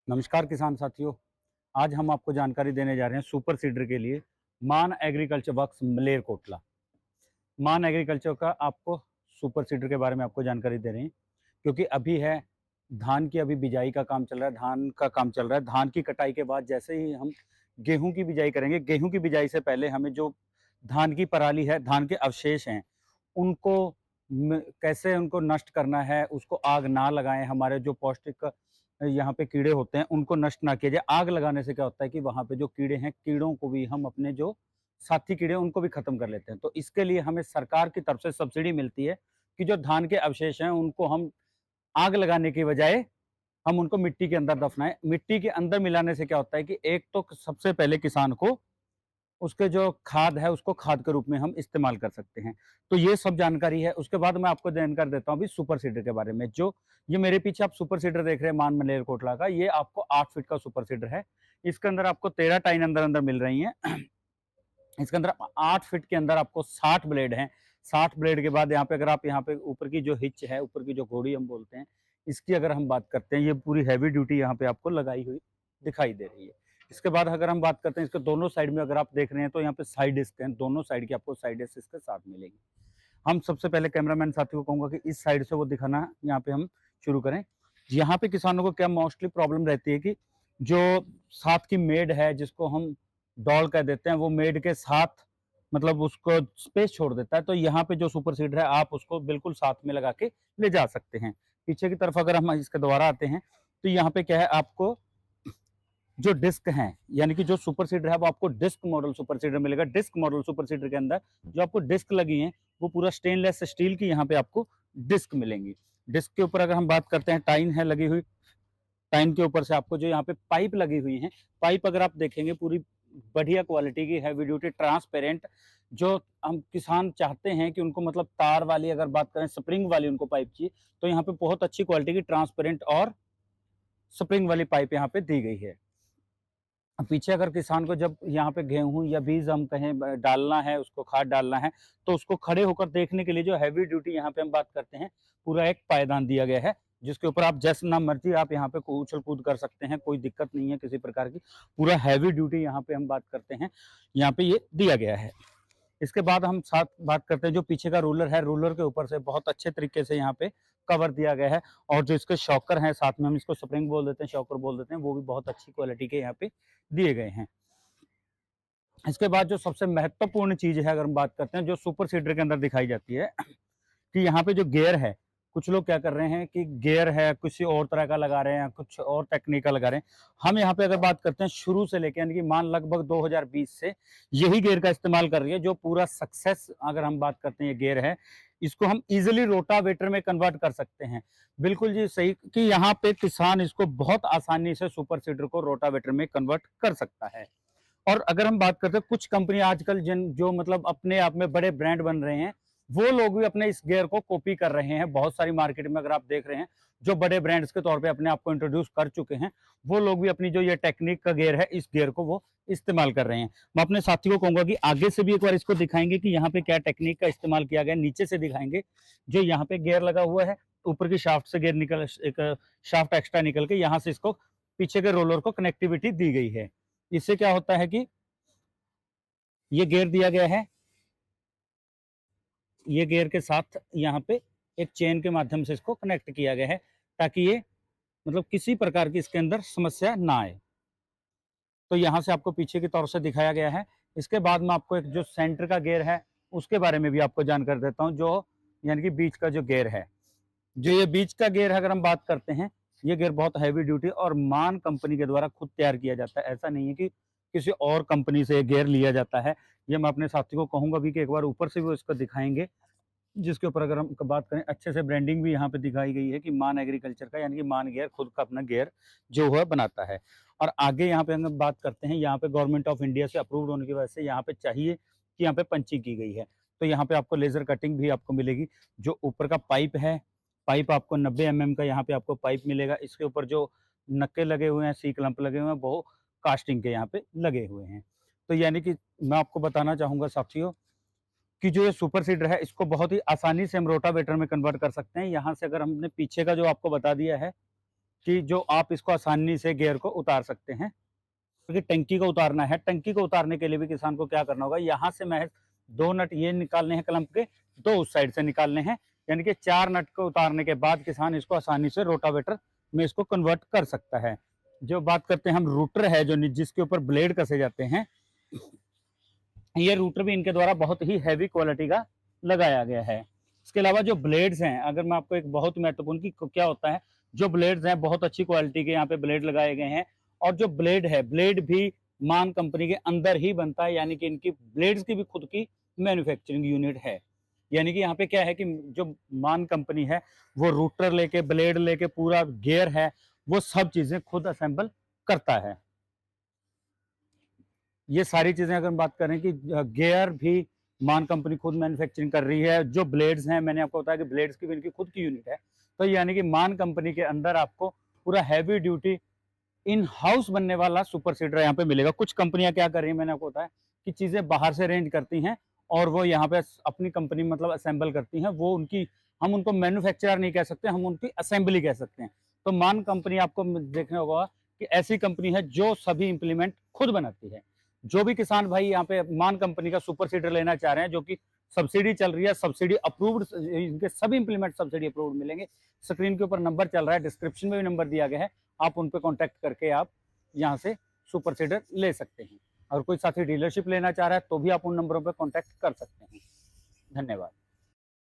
नमस्कार किसान साथियों। आज हम आपको जानकारी देने जा रहे हैं सुपर सीडर के लिए मान एग्रीकल्चर वर्क्स मलेरकोटला। मान एग्रीकल्चर का आपको सुपर सीडर के बारे में आपको जानकारी दे रहे हैं क्योंकि अभी है धान की अभी बिजाई का काम चल रहा है, धान का काम चल रहा है। धान की कटाई के बाद जैसे ही हम गेहूं की बिजाई करेंगे, गेहूं की बिजाई से पहले हमें जो धान की पराली है, धान के अवशेष हैं, उनको कैसे उनको नष्ट करना है, उसको आग ना लगाएं। हमारे जो पौष्टिक यहाँ पे कीड़े होते हैं उनको नष्ट ना किया जाए। आग लगाने से क्या होता है कि वहाँ पे जो कीड़े हैं, कीड़ों को भी हम अपने जो साथी कीड़े हैं उनको भी खत्म कर लेते हैं। तो इसके लिए हमें सरकार की तरफ से सब्सिडी मिलती है कि जो धान के अवशेष हैं उनको हम आग लगाने की बजाय हम उनको मिट्टी के अंदर दफनाएं। मिट्टी के अंदर मिलाने से क्या होता है कि एक तो सबसे पहले किसान को उसके जो खाद है उसको खाद के रूप में हम इस्तेमाल कर सकते हैं। तो ये सब जानकारी है। उसके बाद मैं आपको जानकारी देता हूँ अभी सुपर सीडर के बारे में। जो ये मेरे पीछे आप सुपर सीडर देख रहे हैं मान मलेरकोटला का, ये आपको 8 फीट का सुपर सीडर है। इसके अंदर आपको 13 टाइन अंदर-अंदर मिल रही हैं। इसके अंदर 8 फीट के अंदर आपको 60 ब्लेड हैं। 60 ब्लेड के बाद यहाँ पे अगर आप यहाँ पे ऊपर की जो हिच है, ऊपर की जो घोड़ी हम बोलते हैं, इसकी अगर हम बात करते हैं, ये पूरी हैवी ड्यूटी यहाँ पे आपको लगाई हुई दिखाई दे रही है। इसके बाद अगर हम बात करते हैं इसके दोनों साइड में, अगर आप देख रहे हैं तो यहाँ पे साइड डिस्क हैं, दोनों साइड की आपको साइड डिस्क इसके साथ मिलेगी। हम सबसे पहले कैमरामैन साथी को कहूँगा कि इस साइड से वो दिखाना यहाँ पे हम शुरू करें। यहाँ पे किसानों को क्या मोस्टली प्रॉब्लम रहती है कि जो साथ की मेड है, जिसको हम डॉल कह देते हैं, वो मेड के साथ मतलब उसको स्पेस छोड़ देता है। तो यहाँ पे जो सुपर सीडर है, आप उसको बिल्कुल साथ में लगा के ले जा सकते हैं। पीछे की तरफ अगर हम इसके दोबारा आते हैं, तो यहाँ पे क्या है, आपको जो डिस्क हैं, यानी कि जो सुपर सीडर है वो आपको डिस्क मॉडल सुपर सीडर मिलेगा। डिस्क मॉडल सुपर सीडर के अंदर जो आपको डिस्क लगी हैं, वो पूरा स्टेनलेस स्टील की यहाँ पे आपको डिस्क मिलेंगी। डिस्क के ऊपर अगर हम बात करते हैं, टाइन है लगी हुई। टाइन के ऊपर से आपको जो यहाँ पे पाइप लगी हुई हैं, पाइप अगर आप देखेंगे पूरी बढ़िया क्वालिटी की, हैवी ड्यूटी, ट्रांसपेरेंट। जो हम किसान चाहते हैं कि उनको मतलब तार वाली अगर बात करें, स्प्रिंग वाली उनको पाइप चाहिए, तो यहाँ पे बहुत अच्छी क्वालिटी की ट्रांसपेरेंट और स्प्रिंग वाली पाइप यहाँ पे दी गई है। पीछे अगर किसान को जब यहाँ पे गेहूँ या बीज हम कहें डालना है, उसको खाद डालना है, तो उसको खड़े होकर देखने के लिए जो हैवी ड्यूटी यहाँ पे हम बात करते हैं, पूरा एक पायदान दिया गया है, जिसके ऊपर आप जैसे ना मर्जी आप यहाँ पे उछल कूद कर सकते हैं, कोई दिक्कत नहीं है किसी प्रकार की। पूरा हैवी ड्यूटी यहाँ पे हम बात करते हैं, यहाँ पे ये दिया गया है। इसके बाद हम साथ बात करते हैं जो पीछे का रूलर है, रूलर के ऊपर से बहुत अच्छे तरीके से यहाँ पे कवर दिया गया है। और जो इसके शॉकर हैं, साथ में हम इसको स्प्रिंग बोल देते हैं, शॉकर बोल देते हैं, वो भी बहुत अच्छी क्वालिटी के यहाँ पे दिए गए हैं। इसके बाद जो सबसे महत्वपूर्ण चीज़ है, अगर हम बात करते हैं, जो सुपर सीडर के अंदर दिखाई जाती है, कि यहाँ पे जो गियर है, कुछ लोग क्या कर रहे हैं कि गियर है किसी और तरह का लगा रहे हैं, कुछ और टेक्निक का लगा रहे हैं। हम यहाँ पे अगर बात करते हैं शुरू से लेके, यानी कि मान लगभग 2020 से यही गियर का इस्तेमाल कर रही है। जो पूरा सक्सेस अगर हम बात करते हैं ये गियर है, इसको हम ईज़िली रोटावेटर में कन्वर्ट कर सकते हैं। बिल्कुल जी सही कि यहाँ पे किसान इसको बहुत आसानी से सुपर सीडर को रोटावेटर में कन्वर्ट कर सकता है। और अगर हम बात करते हैं कुछ कंपनी आजकल जिन जो मतलब अपने आप में बड़े ब्रांड बन रहे हैं, वो लोग भी अपने इस गियर को कॉपी कर रहे हैं। बहुत सारी मार्केट में अगर आप देख रहे हैं, जो बड़े ब्रांड्स के तौर पे अपने आप को इंट्रोड्यूस कर चुके हैं, वो लोग भी अपनी जो ये टेक्निक का गियर है, इस गियर को वो इस्तेमाल कर रहे हैं। मैं अपने साथी को कहूँगा कि आगे से भी एक बार इसको दिखाएँगे कि यहाँ पे क्या टेक्निक का इस्तेमाल किया गया है। नीचे से दिखाएँगे, जो यहाँ पे गियर लगा हुआ है, ऊपर की शाफ्ट से गियर निकल एक शाफ्ट एक्स्ट्रा निकल के यहाँ से इसको पीछे के रोलर को कनेक्टिविटी दी गई है। इससे क्या होता है कि ये गियर दिया गया है, ये गियर के साथ यहाँ पे एक चेन के माध्यम से इसको कनेक्ट किया गया है, ताकि ये मतलब किसी प्रकार की इसके अंदर समस्या ना आए। तो यहाँ से आपको पीछे की तौर से दिखाया गया है। इसके बाद में आपको एक जो सेंटर का गियर है, उसके बारे में भी आपको जानकारी देता हूँ, जो यानी कि बीच का जो गियर है। जो ये बीच का गियर है, अगर हम बात करते हैं, ये गियर बहुत हैवी ड्यूटी और मान कंपनी के द्वारा खुद तैयार किया जाता है। ऐसा नहीं है कि किसी और कंपनी से ये गियर लिया जाता है। ये मैं अपने साथी को कहूँगा भी कि एक बार ऊपर से भी वो इसको दिखाएँगे, जिसके ऊपर अगर हम बात करें, अच्छे से ब्रांडिंग भी यहाँ पे दिखाई गई है कि मान एग्रीकल्चर का, यानी कि मान गियर खुद का अपना गियर जो है बनाता है। और आगे यहाँ पे हम बात करते हैं, यहाँ पे गवर्नमेंट ऑफ इंडिया से अप्रूव्ड होने की वजह से यहाँ पे चाहिए कि यहाँ पे पंचिंग की गई है। तो यहाँ पे आपको लेज़र कटिंग भी आपको मिलेगी। जो ऊपर का पाइप है, पाइप आपको 90 एमएम का यहाँ पे आपको पाइप मिलेगा। इसके ऊपर जो नक्के लगे हुए हैं, सी क्लैंप लगे हुए हैं, वो कास्टिंग के यहाँ पे लगे हुए हैं। तो यानी कि मैं आपको बताना चाहूँगा साथियों कि जो ये सुपर सीडर है, इसको बहुत ही आसानी से हम रोटावेटर में कन्वर्ट कर सकते हैं। यहाँ से अगर हमने पीछे का जो आपको बता दिया है कि जो आप इसको आसानी से गियर को उतार सकते हैं। क्योंकि टंकी को उतारना है, टंकी को उतारने के लिए भी किसान को क्या करना होगा, यहाँ से महज 2 नट ये निकालने हैं क्लम्प के, 2 उस साइड से निकालने हैं, यानी कि 4 नट को उतारने के बाद किसान इसको आसानी से रोटावेटर में इसको कन्वर्ट कर सकता है। जो बात करते हैं हम रूटर है जो जिसके ऊपर ब्लेड कसे जाते हैं, ये रूटर भी इनके द्वारा बहुत ही हैवी क्वालिटी का लगाया गया है। इसके अलावा जो ब्लेड्स हैं, अगर मैं आपको एक बहुत महत्वपूर्ण की क्या होता है, जो ब्लेड्स हैं बहुत अच्छी क्वालिटी के यहाँ पे ब्लेड लगाए गए हैं। और जो ब्लेड है, ब्लेड भी मान कंपनी के अंदर ही बनता है, यानी कि इनकी ब्लेड्स की भी खुद की मैन्युफैक्चरिंग यूनिट है। यानी कि यहाँ पे क्या है कि जो मान कंपनी है वो रूटर लेके, ब्लेड लेके, पूरा गियर है वो सब चीजें खुद असेंबल करता है। ये सारी चीजें अगर हम बात करें कि गियर भी मान कंपनी खुद मैन्युफैक्चरिंग कर रही है। जो ब्लेड्स हैं, मैंने आपको बताया कि ब्लेड्स की भी इनकी खुद की यूनिट है। तो यानी कि मान कंपनी के अंदर आपको पूरा हैवी ड्यूटी इन हाउस बनने वाला सुपर सीडर यहाँ पे मिलेगा। कुछ कंपनियां क्या कर रही हैं, मैंने आपको बताया कि चीजें बाहर से अरेंज करती हैं और वो यहाँ पे अपनी कंपनी मतलब असेंबल करती हैं। वो उनकी, हम उनको मैन्युफैक्चरर नहीं कह सकते, हम उनकी असेंबली कह सकते हैं। तो मान कंपनी आपको देखने होगा कि ऐसी कंपनी है जो सभी इंप्लीमेंट खुद बनाती है। जो भी किसान भाई यहाँ पे मान कंपनी का सुपर सीडर लेना चाह रहे हैं जो कि सब्सिडी चल रही है, सब्सिडी अप्रूव्ड, इनके सभी इंप्लीमेंट सब्सिडी अप्रूव्ड मिलेंगे। स्क्रीन के ऊपर नंबर चल रहा है, डिस्क्रिप्शन में भी नंबर दिया गया है, आप उन पर कॉन्टैक्ट करके आप यहाँ से सुपर सीडर ले सकते हैं। और कोई साथी डीलरशिप लेना चाह रहा है तो भी आप उन नंबरों पर कॉन्टैक्ट कर सकते हैं। धन्यवाद।